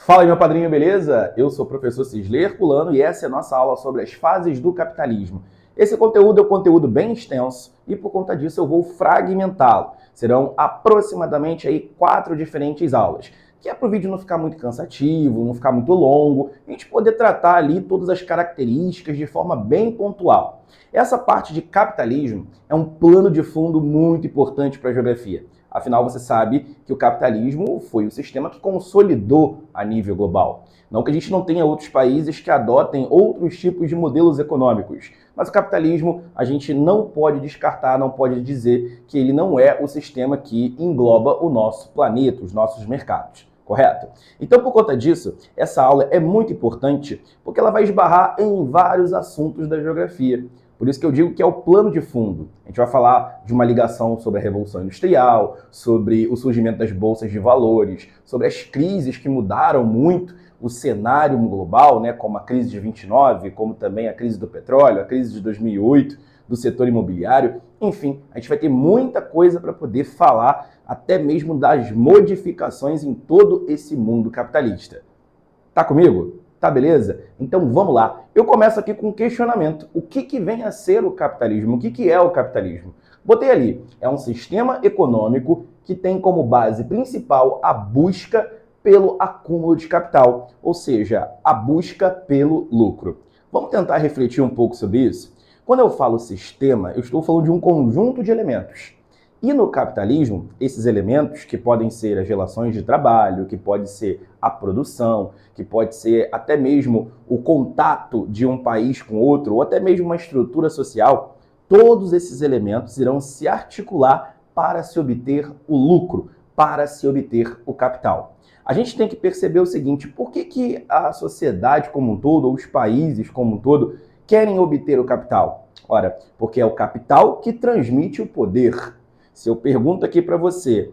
Fala aí, meu padrinho, beleza? Eu sou o professor Cisler Herculano e essa é a nossa aula sobre as fases do capitalismo. Esse conteúdo é um conteúdo bem extenso e por conta disso eu vou fragmentá-lo. Serão aproximadamente aí 4 diferentes aulas, que é para o vídeo não ficar muito cansativo, não ficar muito longo, e a gente poder tratar ali todas as características de forma bem pontual. Essa parte de capitalismo é um plano de fundo muito importante para a geografia. Afinal, você sabe que o capitalismo foi o sistema que consolidou a nível global. Não que a gente não tenha outros países que adotem outros tipos de modelos econômicos, mas o capitalismo a gente não pode descartar, não pode dizer que ele não é o sistema que engloba o nosso planeta, os nossos mercados. Correto? Então, por conta disso, essa aula é muito importante porque ela vai esbarrar em vários assuntos da geografia. Por isso que eu digo que é o plano de fundo. A gente vai falar de uma ligação sobre a Revolução Industrial, sobre o surgimento das bolsas de valores, sobre as crises que mudaram muito o cenário global, né, como a crise de 29, como também a crise do petróleo, a crise de 2008, do setor imobiliário. Enfim, a gente vai ter muita coisa para poder falar, até mesmo das modificações em todo esse mundo capitalista. Tá comigo? Tá beleza? Então vamos lá. Eu começo aqui com um questionamento. O que vem a ser o capitalismo? O que é o capitalismo? Botei ali. É um sistema econômico que tem como base principal a busca pelo acúmulo de capital, ou seja, a busca pelo lucro. Vamos tentar refletir um pouco sobre isso? Quando eu falo sistema, eu estou falando de um conjunto de elementos. E no capitalismo, esses elementos, que podem ser as relações de trabalho, que pode ser a produção, que pode ser até mesmo o contato de um país com outro, ou até mesmo uma estrutura social, todos esses elementos irão se articular para se obter o lucro, para se obter o capital. A gente tem que perceber o seguinte: por que a sociedade como um todo, ou os países como um todo, querem obter o capital? Ora, porque é o capital que transmite o poder. Se eu pergunto aqui para você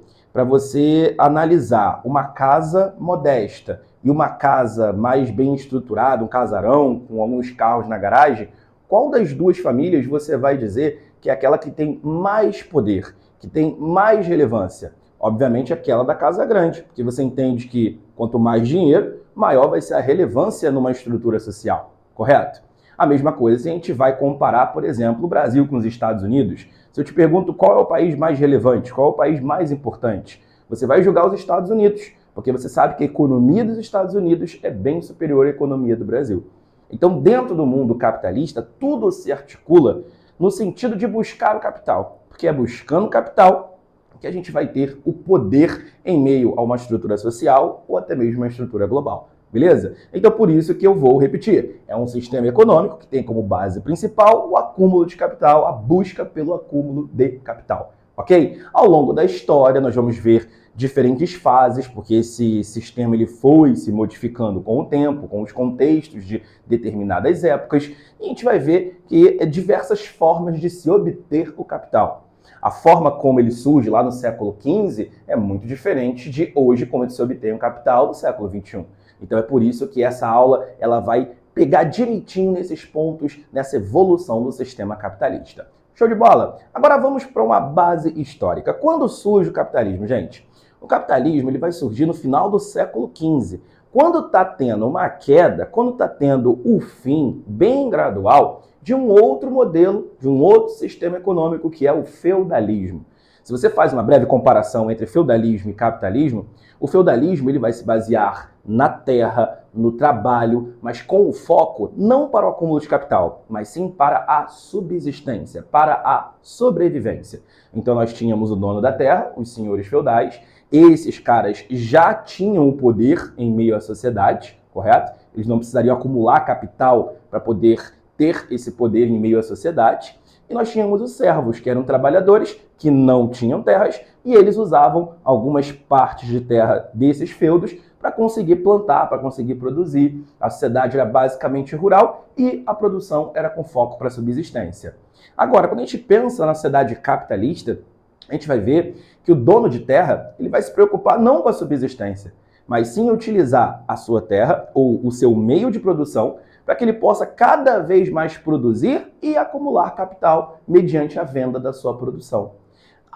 analisar uma casa modesta e uma casa mais bem estruturada, um casarão com alguns carros na garagem, qual das duas famílias você vai dizer que é aquela que tem mais poder, que tem mais relevância? Obviamente aquela da casa grande, porque você entende que quanto mais dinheiro, maior vai ser a relevância numa estrutura social, correto? A mesma coisa se a gente vai comparar, por exemplo, o Brasil com os Estados Unidos. Se eu te pergunto qual é o país mais relevante, qual é o país mais importante, você vai julgar os Estados Unidos, porque você sabe que a economia dos Estados Unidos é bem superior à economia do Brasil. Então, dentro do mundo capitalista, tudo se articula no sentido de buscar o capital, porque é buscando capital que a gente vai ter o poder em meio a uma estrutura social ou até mesmo uma estrutura global. Beleza? Então, por isso que eu vou repetir. É um sistema econômico que tem como base principal o acúmulo de capital, a busca pelo acúmulo de capital. Ok? Ao longo da história, nós vamos ver diferentes fases, porque esse sistema ele foi se modificando com o tempo, com os contextos de determinadas épocas, e a gente vai ver que diversas formas de se obter o capital. A forma como ele surge lá no século XV é muito diferente de hoje, como se obtém um capital do século XXI. Então é por isso que essa aula ela vai pegar direitinho nesses pontos, nessa evolução do sistema capitalista. Show de bola? Agora vamos para uma base histórica. Quando surge o capitalismo, gente? O capitalismo ele vai surgir no final do século XV. Quando está tendo uma queda, quando está tendo o fim bem gradual de um outro modelo, de um outro sistema econômico, que é o feudalismo. Se você faz uma breve comparação entre feudalismo e capitalismo, o feudalismo ele vai se basear na terra, no trabalho, mas com o foco não para o acúmulo de capital, mas sim para a subsistência, para a sobrevivência. Então nós tínhamos o dono da terra, os senhores feudais. Esses caras já tinham o poder em meio à sociedade, correto? Eles não precisariam acumular capital para poder ter esse poder em meio à sociedade. E nós tínhamos os servos, que eram trabalhadores que não tinham terras, e eles usavam algumas partes de terra desses feudos para conseguir plantar, para conseguir produzir. A sociedade era basicamente rural e a produção era com foco para a subsistência. Agora, quando a gente pensa na sociedade capitalista, a gente vai ver que o dono de terra ele vai se preocupar não com a subsistência, mas sim utilizar a sua terra ou o seu meio de produção para que ele possa cada vez mais produzir e acumular capital mediante a venda da sua produção.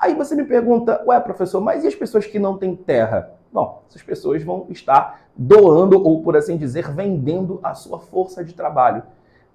Aí você me pergunta, ué, professor, mas e as pessoas que não têm terra? Bom, essas pessoas vão estar doando ou, por assim dizer, vendendo a sua força de trabalho.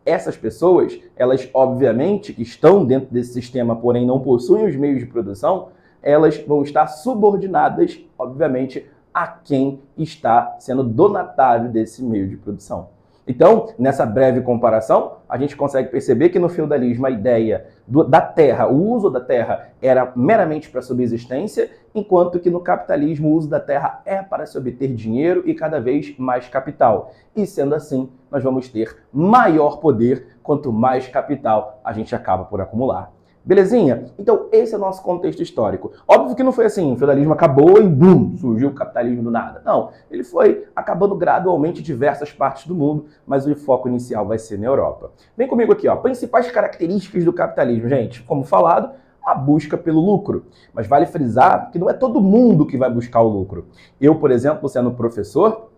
Essas pessoas, elas obviamente que estão dentro desse sistema, porém não possuem os meios de produção, elas vão estar subordinadas, obviamente, a quem está sendo donatário desse meio de produção. Então, nessa breve comparação, a gente consegue perceber que no feudalismo a ideia da terra, o uso da terra era meramente para subsistência, enquanto que no capitalismo o uso da terra é para se obter dinheiro e cada vez mais capital. E sendo assim, nós vamos ter maior poder quanto mais capital a gente acaba por acumular. Belezinha? Então, esse é o nosso contexto histórico. Óbvio que não foi assim, o feudalismo acabou e bum, surgiu o capitalismo do nada. Não, ele foi acabando gradualmente em diversas partes do mundo, mas o foco inicial vai ser na Europa. Vem comigo aqui, ó. Principais características do capitalismo, gente. Como falado, a busca pelo lucro. Mas vale frisar que não é todo mundo que vai buscar o lucro. Eu, por exemplo, sendo professor,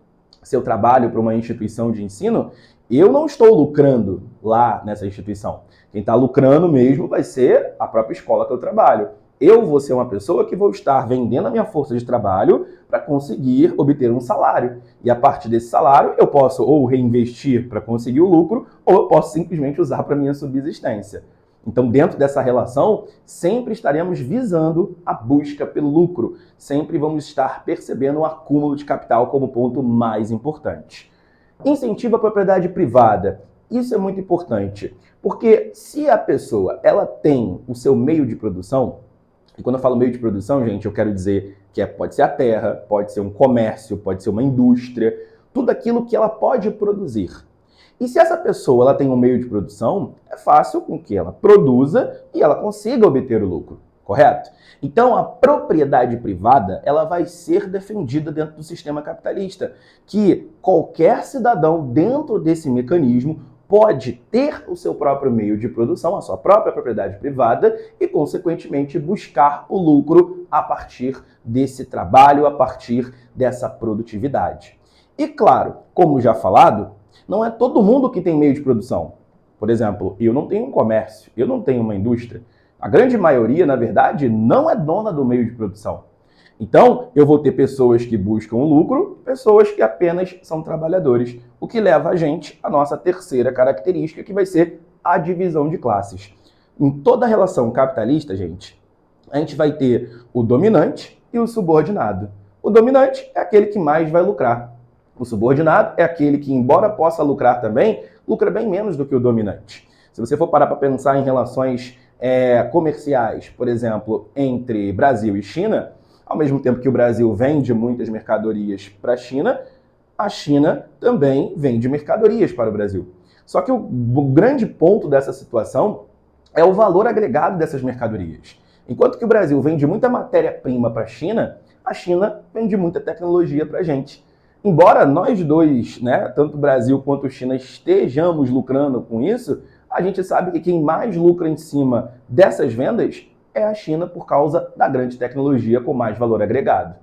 se eu trabalho para uma instituição de ensino, eu não estou lucrando lá nessa instituição. Quem está lucrando mesmo vai ser a própria escola que eu trabalho. Eu vou ser uma pessoa que vou estar vendendo a minha força de trabalho para conseguir obter um salário. E a partir desse salário eu posso ou reinvestir para conseguir o lucro, ou eu posso simplesmente usar para minha subsistência. Então, dentro dessa relação, sempre estaremos visando a busca pelo lucro. Sempre vamos estar percebendo o acúmulo de capital como ponto mais importante. Incentivo à propriedade privada. Isso é muito importante, porque se a pessoa ela tem o seu meio de produção, e quando eu falo meio de produção, gente, eu quero dizer que pode ser a terra, pode ser um comércio, pode ser uma indústria, tudo aquilo que ela pode produzir. E se essa pessoa ela tem um meio de produção, é fácil com que ela produza e ela consiga obter o lucro, correto? Então, a propriedade privada ela vai ser defendida dentro do sistema capitalista, que qualquer cidadão dentro desse mecanismo pode ter o seu próprio meio de produção, a sua própria propriedade privada e, consequentemente, buscar o lucro a partir desse trabalho, a partir dessa produtividade. E, claro, como já falado, não é todo mundo que tem meio de produção. Por exemplo, eu não tenho um comércio, eu não tenho uma indústria. A grande maioria, na verdade, não é dona do meio de produção. Então, eu vou ter pessoas que buscam o lucro, pessoas que apenas são trabalhadores, o que leva a gente à nossa terceira característica, que vai ser a divisão de classes. Em toda relação capitalista, gente, a gente vai ter o dominante e o subordinado. O dominante é aquele que mais vai lucrar. O subordinado é aquele que, embora possa lucrar também, lucra bem menos do que o dominante. Se você for parar para pensar em relações comerciais, por exemplo, entre Brasil e China, ao mesmo tempo que o Brasil vende muitas mercadorias para a China também vende mercadorias para o Brasil. Só que o grande ponto dessa situação é o valor agregado dessas mercadorias. Enquanto que o Brasil vende muita matéria-prima para a China vende muita tecnologia para a gente. Embora nós dois, tanto o Brasil quanto a China, estejamos lucrando com isso, a gente sabe que quem mais lucra em cima dessas vendas é a China por causa da grande tecnologia com mais valor agregado.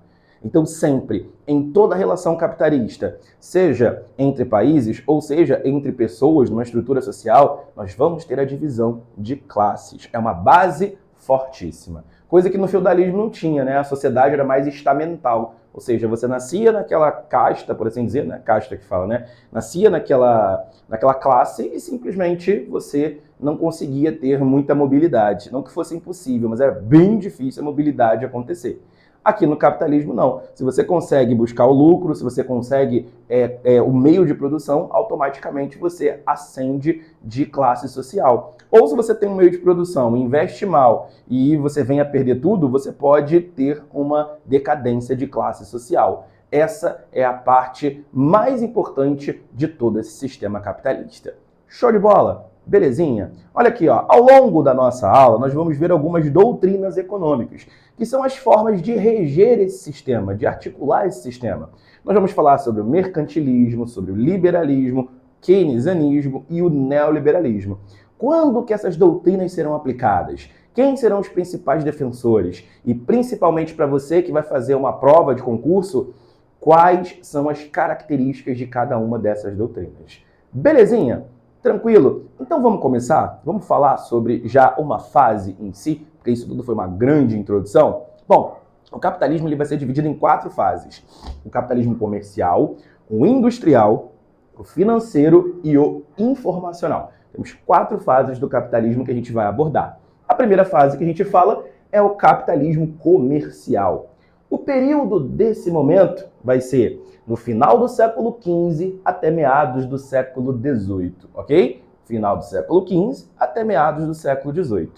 Então, sempre, em toda relação capitalista, seja entre países ou seja entre pessoas numa estrutura social, nós vamos ter a divisão de classes. É uma base fortíssima. Coisa que no feudalismo não tinha, né? A sociedade era mais estamental. Ou seja, você nascia naquela casta, por assim dizer, né? Casta que fala, né? Nascia naquela classe e simplesmente você não conseguia ter muita mobilidade. Não que fosse impossível, mas era bem difícil a mobilidade acontecer. Aqui no capitalismo, não. Se você consegue buscar o lucro, se você consegue o meio de produção, automaticamente você ascende de classe social. Ou se você tem um meio de produção, investe mal e você vem a perder tudo, você pode ter uma decadência de classe social. Essa é a parte mais importante de todo esse sistema capitalista. Show de bola? Belezinha? Olha aqui, ó. Ao longo da nossa aula, nós vamos ver algumas doutrinas econômicas, que são as formas de reger esse sistema, de articular esse sistema. Nós vamos falar sobre o mercantilismo, sobre o liberalismo, keynesianismo e o neoliberalismo. Quando que essas doutrinas serão aplicadas? Quem serão os principais defensores? E principalmente para você que vai fazer uma prova de concurso, quais são as características de cada uma dessas doutrinas? Belezinha? Tranquilo? Então vamos começar? Vamos falar sobre já uma fase em si, porque isso tudo foi uma grande introdução? Bom, O capitalismo ele vai ser dividido em 4 fases. O capitalismo comercial, o industrial, o financeiro e o informacional. Temos 4 fases do capitalismo que a gente vai abordar. A primeira fase que a gente fala é o capitalismo comercial. O período desse momento vai ser no final do século XV até meados do século XVIII, ok? Final do século XV até meados do século XVIII.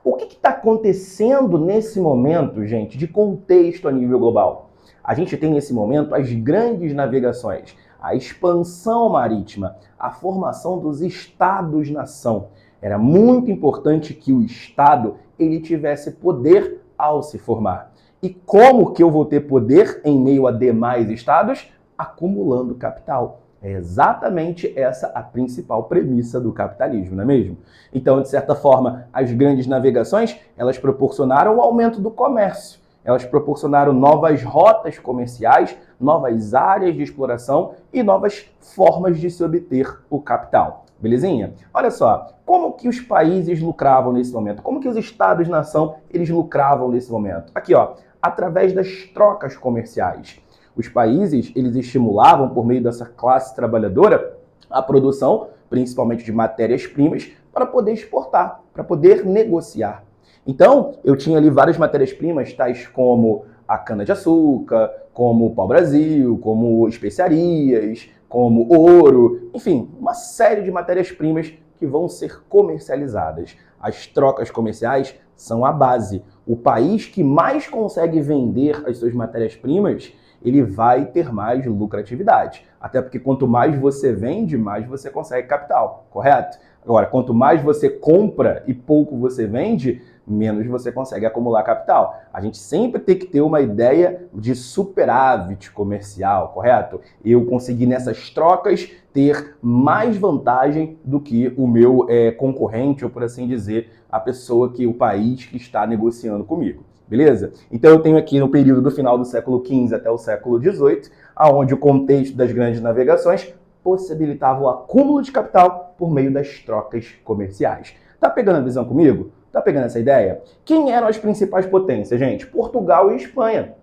O que está acontecendo nesse momento, gente, de contexto a nível global? A gente tem nesse momento as grandes navegações, a expansão marítima, a formação dos estados-nação. Era muito importante que o Estado ele tivesse poder ao se formar. E como que eu vou ter poder em meio a demais estados? Acumulando capital. É exatamente essa a principal premissa do capitalismo, não é mesmo? Então, de certa forma, as grandes navegações, elas proporcionaram o aumento do comércio. Elas proporcionaram novas rotas comerciais, novas áreas de exploração e novas formas de se obter o capital. Belezinha? Olha só, como que os países lucravam nesse momento? Como que os estados-nação, eles lucravam nesse momento? Aqui, ó, através das trocas comerciais. Os países, eles estimulavam, por meio dessa classe trabalhadora, a produção, principalmente de matérias-primas, para poder exportar, para poder negociar. Então, eu tinha ali várias matérias-primas, tais como a cana-de-açúcar, como o pau-brasil, como especiarias, como ouro, enfim, uma série de matérias-primas que vão ser comercializadas. As trocas comerciais são a base. O país que mais consegue vender as suas matérias-primas, ele vai ter mais lucratividade. Até porque quanto mais você vende, mais você consegue capital, correto? Agora, quanto mais você compra e pouco você vende, menos você consegue acumular capital. A gente sempre tem que ter uma ideia de superávit comercial, correto? Eu consegui nessas trocas ter mais vantagem do que o meu concorrente, ou por assim dizer, a pessoa o país que está negociando comigo. Beleza? Então eu tenho aqui no período do final do século XV até o século XVIII, onde o contexto das grandes navegações possibilitava o acúmulo de capital por meio das trocas comerciais. Tá pegando a visão comigo? Tá pegando essa ideia? Quem eram as principais potências, gente? Portugal e Espanha.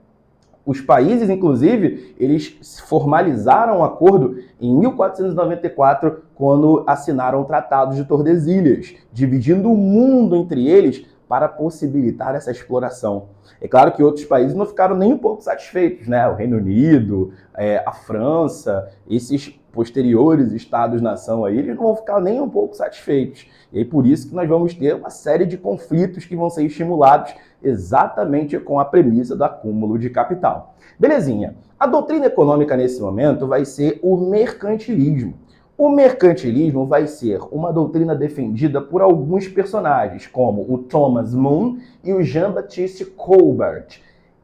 Os países, inclusive, eles formalizaram um acordo em 1494, quando assinaram o Tratado de Tordesilhas, dividindo o mundo entre eles para possibilitar essa exploração. É claro que outros países não ficaram nem um pouco satisfeitos, né? O Reino Unido, a França, esses posteriores estados-nação aí, eles não vão ficar nem um pouco satisfeitos. E aí por isso que nós vamos ter uma série de conflitos que vão ser estimulados exatamente com a premissa do acúmulo de capital. Belezinha. A doutrina econômica nesse momento vai ser o mercantilismo. O mercantilismo vai ser uma doutrina defendida por alguns personagens, como o Thomas Moon e o Jean-Baptiste Colbert.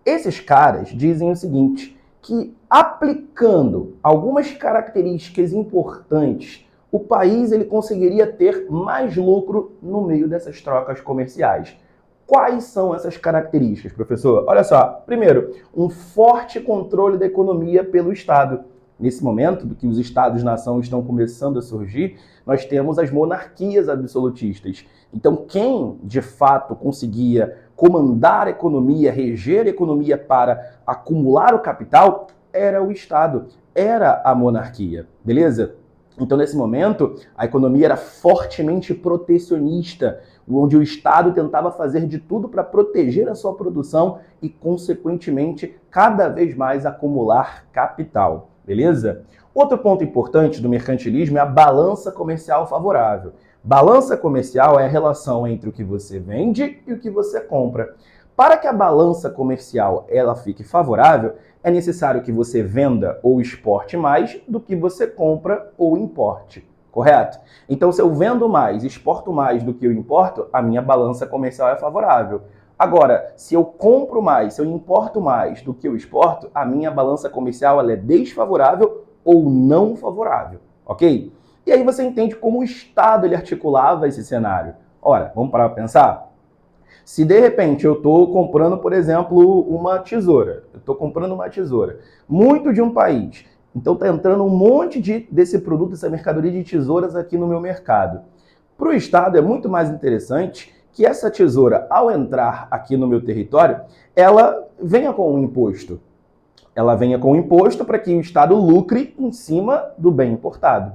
Esses caras dizem o seguinte, que aplicando algumas características importantes, o país ele conseguiria ter mais lucro no meio dessas trocas comerciais. Quais são essas características, professor? Olha só, primeiro, um forte controle da economia pelo Estado. Nesse momento, do que os estados-nação estão começando a surgir, nós temos as monarquias absolutistas. Então, quem, de fato, conseguia comandar a economia, reger a economia para acumular o capital, era o Estado, era a monarquia, beleza? Então, nesse momento, a economia era fortemente protecionista, onde o Estado tentava fazer de tudo para proteger a sua produção e, consequentemente, cada vez mais acumular capital. Beleza? Outro ponto importante do mercantilismo é a balança comercial favorável. Balança comercial é a relação entre o que você vende e o que você compra. Para que a balança comercial ela fique favorável, é necessário que você venda ou exporte mais do que você compra ou importe. Correto? Então, se eu vendo mais, exporto mais do que eu importo, a minha balança comercial é favorável. Agora, se eu compro mais, se eu importo mais do que eu exporto, a minha balança comercial ela é desfavorável ou não favorável, ok? E aí você entende como o Estado ele articulava esse cenário. Ora, vamos parar para pensar? Se de repente eu estou comprando, por exemplo, uma tesoura, muito de um país, então está entrando um monte desse produto, dessa mercadoria de tesouras aqui no meu mercado. Para o Estado é muito mais interessante que essa tesoura, ao entrar aqui no meu território, ela venha com um imposto. Ela venha com um imposto para que o Estado lucre em cima do bem importado.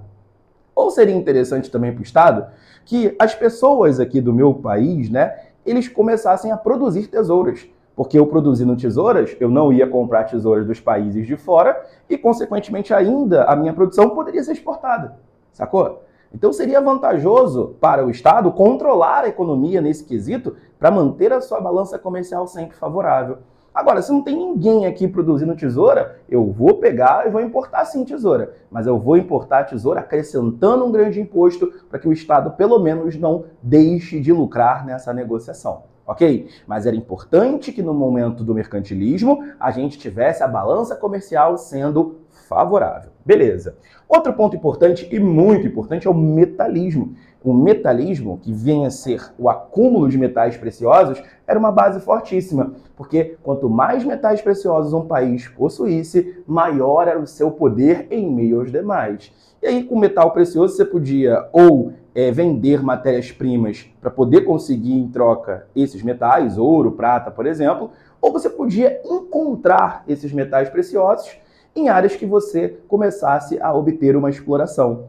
Ou seria interessante também para o Estado que as pessoas aqui do meu país, né, eles começassem a produzir tesouras. Porque eu produzindo tesouras, eu não ia comprar tesouras dos países de fora e, consequentemente, ainda a minha produção poderia ser exportada. Sacou? Então seria vantajoso para o Estado controlar a economia nesse quesito para manter a sua balança comercial sempre favorável. Agora, se não tem ninguém aqui produzindo tesoura, eu vou pegar e vou importar sim tesoura. Mas eu vou importar a tesoura acrescentando um grande imposto para que o Estado, pelo menos, não deixe de lucrar nessa negociação. Ok? Mas era importante que no momento do mercantilismo a gente tivesse a balança comercial sendo favorável. Beleza. Outro ponto importante e muito importante é o metalismo. O metalismo, que vem a ser o acúmulo de metais preciosos, era uma base fortíssima, porque quanto mais metais preciosos um país possuísse, maior era o seu poder em meio aos demais. E aí, com metal precioso, você podia ou vender matérias-primas para poder conseguir em troca esses metais, ouro, prata, por exemplo, ou você podia encontrar esses metais preciosos em áreas que você começasse a obter uma exploração.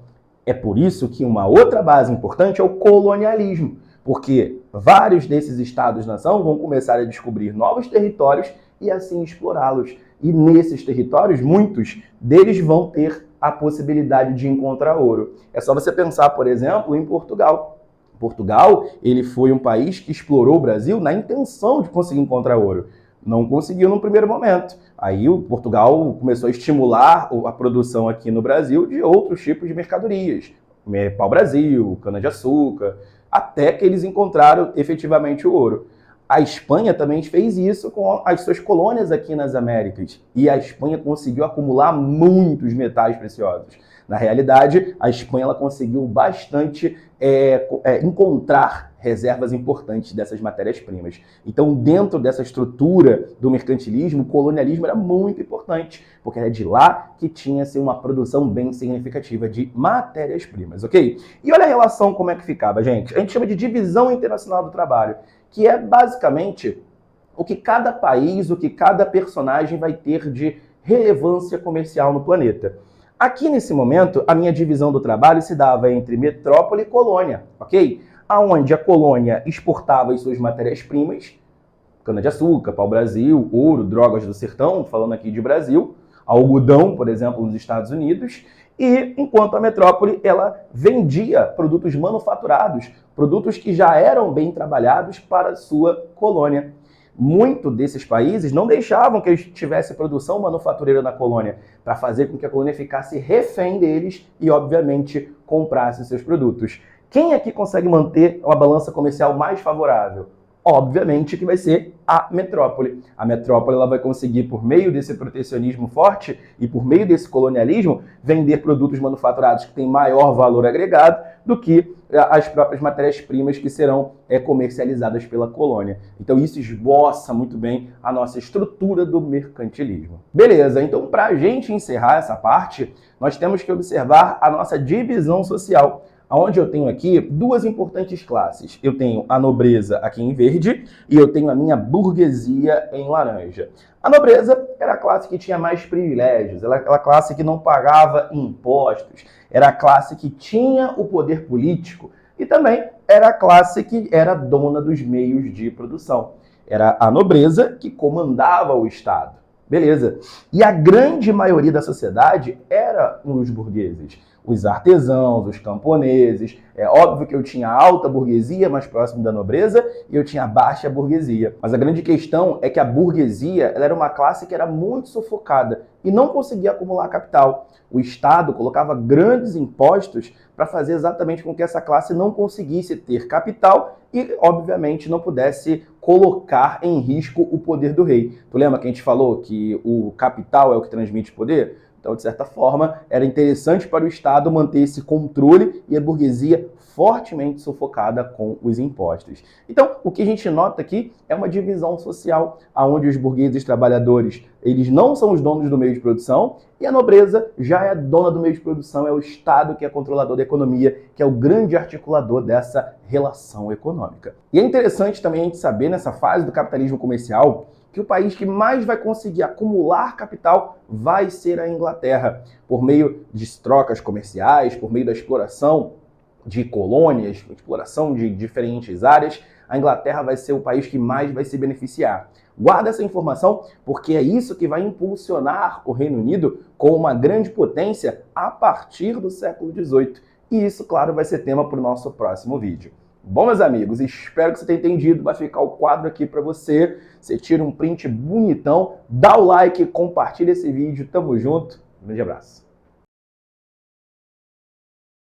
É por isso que uma outra base importante é o colonialismo, porque vários desses estados-nação vão começar a descobrir novos territórios e assim explorá-los. E nesses territórios, muitos deles vão ter a possibilidade de encontrar ouro. É só você pensar, por exemplo, em Portugal. Portugal, ele foi um país que explorou o Brasil na intenção de conseguir encontrar ouro. Não conseguiu no primeiro momento. Aí o Portugal começou a estimular a produção aqui no Brasil de outros tipos de mercadorias. Pau-brasil, cana-de-açúcar, até que eles encontraram efetivamente o ouro. A Espanha também fez isso com as suas colônias aqui nas Américas. E a Espanha conseguiu acumular muitos metais preciosos. Na realidade, a Espanha ela conseguiu bastante encontrar reservas importantes dessas matérias-primas. Então, dentro dessa estrutura do mercantilismo, o colonialismo era muito importante, porque era de lá que tinha-se uma produção bem significativa de matérias-primas, ok? E olha a relação como é que ficava, gente. A gente chama de divisão internacional do trabalho, que é basicamente o que cada país, o que cada personagem vai ter de relevância comercial no planeta. Aqui nesse momento, a minha divisão do trabalho se dava entre metrópole e colônia, ok? Aonde a colônia exportava as suas matérias-primas, cana-de-açúcar, pau-brasil, ouro, drogas do sertão, falando aqui de Brasil, algodão, por exemplo, nos Estados Unidos, e enquanto a metrópole, ela vendia produtos manufaturados, produtos que já eram bem trabalhados para a sua colônia. Muitos desses países não deixavam que tivesse produção manufatureira na colônia, para fazer com que a colônia ficasse refém deles e, obviamente, comprasse seus produtos. Quem aqui consegue manter uma balança comercial mais favorável? Obviamente que vai ser a metrópole. A metrópole ela vai conseguir, por meio desse protecionismo forte e por meio desse colonialismo, vender produtos manufaturados que têm maior valor agregado do que as próprias matérias-primas que serão comercializadas pela colônia. Então isso esboça muito bem a nossa estrutura do mercantilismo. Beleza, então para a gente encerrar essa parte, nós temos que observar a nossa divisão social, onde eu tenho aqui duas importantes classes. Eu tenho a nobreza aqui em verde e eu tenho a minha burguesia em laranja. A nobreza era a classe que tinha mais privilégios, era aquela classe que não pagava impostos, era a classe que tinha o poder político e também era a classe que era dona dos meios de produção. Era a nobreza que comandava o Estado. Beleza. E a grande maioria da sociedade era os burgueses. Os artesãos, os camponeses. É óbvio que eu tinha a alta burguesia, mais próximo da nobreza, e eu tinha a baixa burguesia. Mas a grande questão é que a burguesia ela era uma classe que era muito sufocada e não conseguia acumular capital. O Estado colocava grandes impostos para fazer exatamente com que essa classe não conseguisse ter capital e, obviamente, não pudesse colocar em risco o poder do rei. Tu lembra que a gente falou que o capital é o que transmite poder? Então, de certa forma, era interessante para o Estado manter esse controle e a burguesia fortemente sufocada com os impostos. Então, o que a gente nota aqui é uma divisão social, onde os burgueses trabalhadores eles não são os donos do meio de produção e a nobreza já é dona do meio de produção, é o Estado que é controlador da economia, que é o grande articulador dessa relação econômica. E é interessante também a gente saber, nessa fase do capitalismo comercial, que o país que mais vai conseguir acumular capital vai ser a Inglaterra, por meio de trocas comerciais, por meio da exploração de colônias, exploração de diferentes áreas. A Inglaterra vai ser o país que mais vai se beneficiar. Guarda essa informação, porque é isso que vai impulsionar o Reino Unido como uma grande potência a partir do século XVIII. E isso, claro, vai ser tema para o nosso próximo vídeo. Bom, meus amigos, espero que você tenha entendido. Vai ficar o quadro aqui para você. Você tira um print bonitão, dá o like, compartilha esse vídeo. Tamo junto. Um grande abraço.